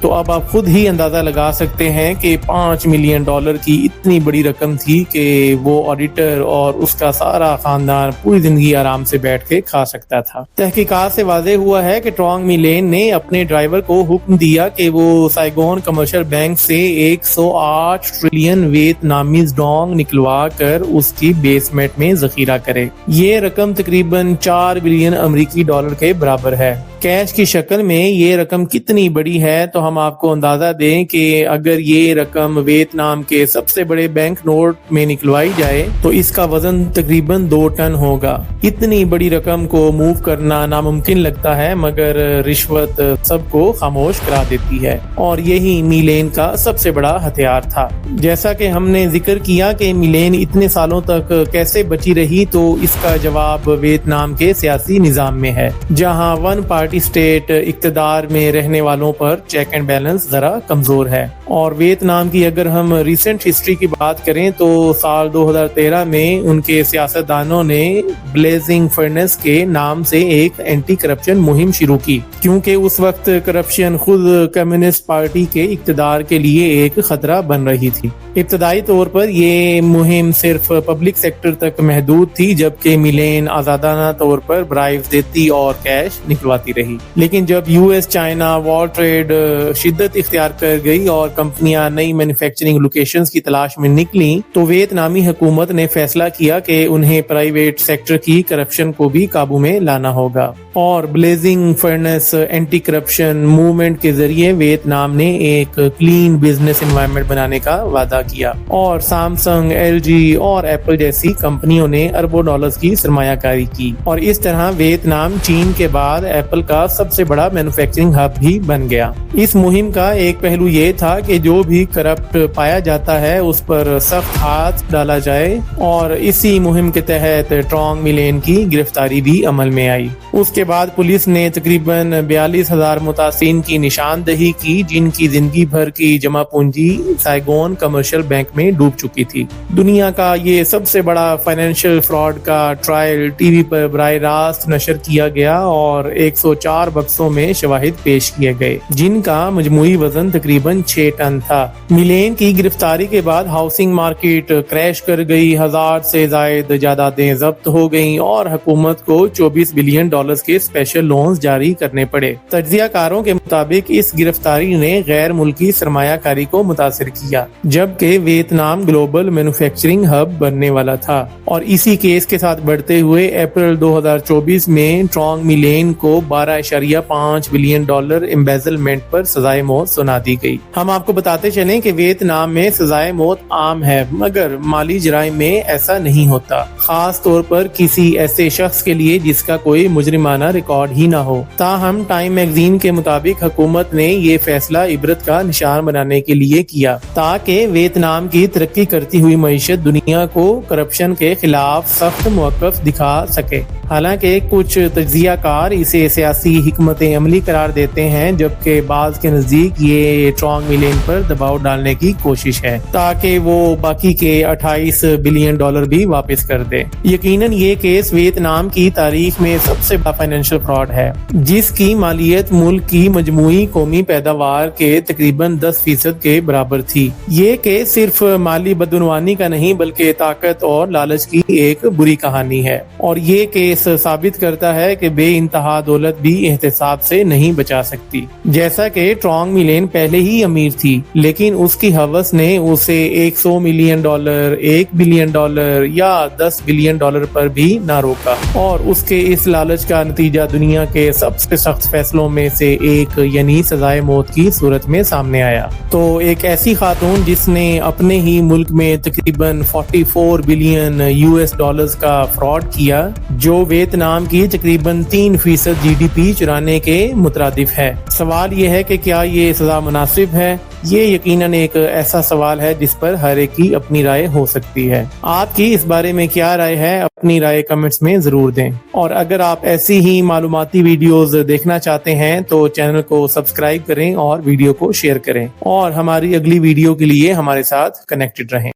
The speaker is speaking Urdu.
تو اب آپ خود ہی اندازہ لگا سکتے ہیں کہ $5 ملین کی اتنی بڑی رقم تھی کہ وہ آڈیٹر اور اس کا سارا خاندان پوری زندگی آرام سے بیٹھ کے کھا سکتا تھا۔ تحقیقات سے واضح ہوا ہے کہ ٹرانگ می لین نے اپنے ڈرائیور کو حکم دیا کہ وہ سائگون کمرشل بینک سے 108 ٹریلین ویتنامیز ڈونگ نکلوا کر اس کی بیسمنٹ میں ذخیرہ کرے۔ یہ رقم تقریباً $4 بلین امریکی کے برابر ہے۔ کیش کی شکل میں یہ رقم کتنی بڑی ہے تو ہم آپ کو اندازہ دیں کہ اگر یہ رقم ویتنام کے سب سے بڑے بینک نوٹ میں نکلوائی جائے تو اس کا وزن تقریباً 2 ٹن ہوگا۔ اتنی بڑی رقم کو موو کرنا ناممکن لگتا ہے، مگر رشوت سب کو خاموش کرا دیتی ہے، اور یہی میلین کا سب سے بڑا ہتھیار تھا۔ جیسا کہ ہم نے ذکر کیا کہ میلین اتنے سالوں تک کیسے بچی رہی، تو اس کا جواب ویتنام کے سیاسی نظام میں ہے، جہاں ون پارٹی اسٹیٹ اقتدار میں رہنے والوں پر چیک اینڈ بیلنس ذرا کمزور ہے۔ اور ویتنام کی اگر ہم ریسنٹ ہسٹری کی بات کریں تو سال 2013 میں ان کے سیاستدانوں نے بلیزنگ فرنس کے نام سے ایک اینٹی کرپشن مہم شروع کی، کیونکہ اس وقت کرپشن خود کمیونسٹ پارٹی کے اقتدار کے لیے ایک خطرہ بن رہی تھی۔ ابتدائی طور پر یہ مہم صرف پبلک سیکٹر تک محدود تھی، جبکہ میلین آزادانہ طور پر برائبز دیتی اور کیش نکلواتی رہی۔ لیکن جب US چائنا وار ٹریڈ شدت اختیار کر گئی اور کمپنیاں نئی مینوفیکچرنگ لوکیشنز کی تلاش میں نکلیں، تو ویتنامی حکومت نے فیصلہ کیا کہ انہیں پرائیویٹ سیکٹر کی کرپشن کو بھی قابو میں لانا ہوگا، اور blazing furnace anti corruption movement کے ذریعے ویتنام نے ایک کلین بزنس انوائرمنٹ بنانے کا وعدہ کیا، اور سامسنگ، LG اور ایپل جیسی کمپنیوں نے اربوں ڈالرز کی سرمایہ کاری کی، اور اس طرح ویتنام چین کے بعد ایپل کا سب سے بڑا مینوفیکچرنگ ہب بھی بن گیا۔ اس مہم کا ایک پہلو یہ تھا کہ جو بھی کرپٹ پایا جاتا ہے اس پر سخت ہاتھ ڈالا جائے، اور اسی مہم کے تحت ٹرانگ می لین کی گرفتاری بھی عمل میں آئی۔ اس کے بعد پولیس نے تقریباً 42,000 متاثرین کی نشاندہی کی، جن کی زندگی بھر کی جمع پونجی سائگون کمرشل بینک میں ڈوب چکی تھی۔ دنیا کا یہ سب سے بڑا فائنینشیل فراڈ کا ٹرائل ٹی وی پر براہ راست نشر کیا گیا، اور 104 بکسوں میں شواہد پیش کیے گئے، جن کا مجموعی وزن تقریباً 6 ٹن تھا۔ میلین کی گرفتاری کے بعد ہاؤسنگ مارکیٹ کریش کر گئی، 1000 سے زائد جائیدادیں ضبط ہو گئیں، اور حکومت کو $24 بلین کے اسپیشل لونز جاری کرنے پڑے۔ تجزیہ کاروں کے مطابق اس گرفتاری نے غیر ملکی سرمایہ کاری کو متاثر کیا، جبکہ ویتنام گلوبل مینوفیکچرنگ ہب بننے والا تھا، اور اسی کیس کے ساتھ بڑھتے ہوئے اپریل 2024 میں ٹرانگ می لین کو $12.5 بلین امبیزلمنٹ پر سزائے موت سنا دی گئی۔ ہم آپ کو بتاتے چلیں کہ ویتنام میں سزائے موت عام ہے، مگر مالی جرائم میں ایسا نہیں ہوتا، خاص طور پر کسی ایسے شخص کے لیے جس کا کوئی مجرمانہ ریکارڈ ہی نہ ہو۔ تاہم ٹائم میگزین کے مطابق حکومت نے یہ فیصلہ عبرت کا نشان بنانے کے لیے کیا، تاکہ ویتنام کی ترقی کرتی ہوئی معیشت دنیا کو کرپشن کے خلاف سخت موقف دکھا سکے۔ حالانکہ کچھ تجزیہ کار اسے سیاسی حکمت عملی قرار دیتے ہیں، جبکہ بعض کے نزدیک یہ ٹرانگ می لین پر دباؤ ڈالنے کی کوشش ہے تاکہ وہ باقی کے $28 بلین بھی واپس کر دے۔ یقیناً یہ کیس ویتنام کی تاریخ میں سب سے بڑا فائنینشیل فراڈ ہے، جس کی مالیت ملک کی مجموعی قومی پیداوار کے تقریباً 10% کے برابر تھی۔ یہ کیس صرف مالی بدعنوانی کا نہیں بلکہ طاقت اور لالچ کی ایک بری کہانی ہے، اور یہ کیس ثابت کرتا ہے کہ بے انتہا دولت بھی احتساب سے نہیں بچا سکتی۔ جیسا کہ ٹرانگ می لین پہلے ہی امیر تھی، لیکن اس کی ہوس نے اسے $100 ملین، $1 بلین یا $10 بلین پر بھی نہ روکا، اور اس کے اس لالچ کا نتیجہ دنیا کے سب سے سخت فیصلوں میں سے ایک یعنی سزائے موت کی صورت میں سامنے آیا۔ تو ایک ایسی خاتون جس نے اپنے ہی ملک میں تقریباً $44 بلین کا فراڈ کیا، جو ویتنام کی تقریباً 3% GDP چرانے کے مترادف ہے۔ سوال یہ ہے کہ کیا یہ سزا مناسب ہے؟ یہ یقیناً ایک ایسا سوال ہے جس پر ہر ایک کی اپنی رائے ہو سکتی ہے۔ آپ کی اس بارے میں کیا رائے ہے؟ اپنی رائے کمنٹس میں ضرور دیں، اور اگر آپ ایسی ہی معلوماتی ویڈیوز دیکھنا چاہتے ہیں تو چینل کو سبسکرائب کریں اور ویڈیو کو شیئر کریں، اور ہماری اگلی ویڈیو کے لیے ہمارے ساتھ کنیکٹڈ رہیں۔